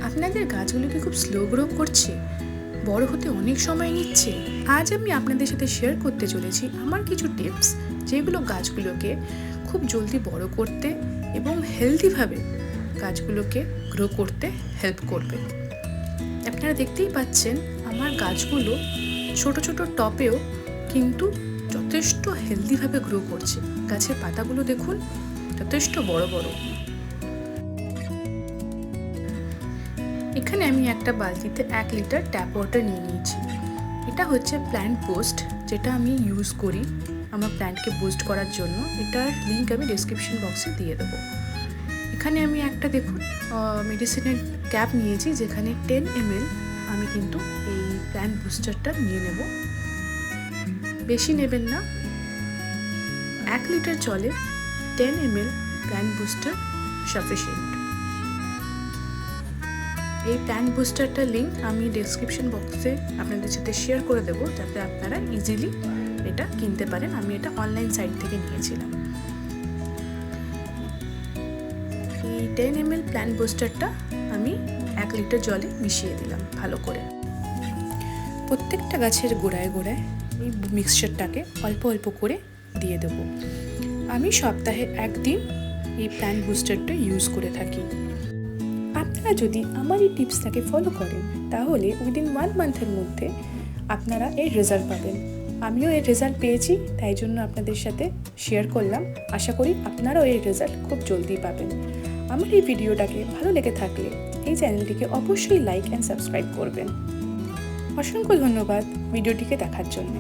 আপনাদের গাছগুলোকে খুব স্লো গ্রো করছে, বড় হতে অনেক সময় নিচ্ছে। আজ আমি আপনাদের সাথে শেয়ার করতে চলেছি আমার কিছু টিপস, যেগুলো গাছগুলোকে খুব জলদি বড় করতে এবং হেলদিভাবে গাছগুলোকে গ্রো করতে হেল্প করবে। আপনারা দেখতেই পাচ্ছেন আমার গাছগুলো ছোট ছোট টপেও কিন্তু যথেষ্ট হেলদিভাবে গ্রো করছে। গাছের পাতাগুলো দেখুন, যথেষ্ট বড় বড়। এখানে আমি একটা বালতিতে 1 লিটার ট্যাপ ওয়াটার নিয়ে নিয়েছি। এটা হচ্ছে প্ল্যান্ট বুস্ট, যেটা আমি ইউজ করি আমার প্ল্যান্টকে বুস্ট করার জন্য। এটার লিঙ্ক আমি ডেসক্রিপশন বক্সে দিয়ে দেবো। এখানে আমি একটা দেখুন মেডিসিনের ক্যাপ নিয়েছি, যেখানে 10 ml আমি কিন্তু এই প্ল্যান্ট বুস্টারটা নিয়ে নেব। বেশি নেবেন না, 1 লিটার জলে 10 ml প্ল্যান্ট বুস্টার সাফিসিয়েন্ট। এই প্ল্যান্ট বুস্টারটার লিঙ্ক আমি ডেসক্রিপশন বক্সে আপনাদের সাথে শেয়ার করে দেবো, যাতে আপনারা ইজিলি এটা কিনতে পারেন। আমি এটা অনলাইন সাইট থেকে নিয়েছিলাম। এই 10 ml প্ল্যান্ট বুস্টারটা আমি 1 লিটার জলে মিশিয়ে দিলাম ভালো করে। প্রত্যেকটা গাছের গোড়ায় গোড়ায় এই মিক্সচারটাকে অল্প অল্প করে দিয়ে দেবো। আমি সপ্তাহে 1 দিন এই প্ল্যান্ট বুস্টারটা ইউজ করে থাকি। আপনারা যদি আমার এই টিপসটাকে ফলো করেন, তাহলে উইদিন 1 মান্থের মধ্যে আপনারা এর রেজাল্ট পাবেন। আমিও এর রেজাল্ট পেয়েছি, তাই জন্য আপনাদের সাথে শেয়ার করলাম। আশা করি আপনারাও এর রেজাল্ট খুব জলদি পাবেন। আমার এই ভিডিওটাকে ভালো লেগে থাকলে এই চ্যানেলটিকে অবশ্যই লাইক অ্যান্ড সাবস্ক্রাইব করবেন। অসংখ্য ধন্যবাদ ভিডিওটিকে দেখার জন্য।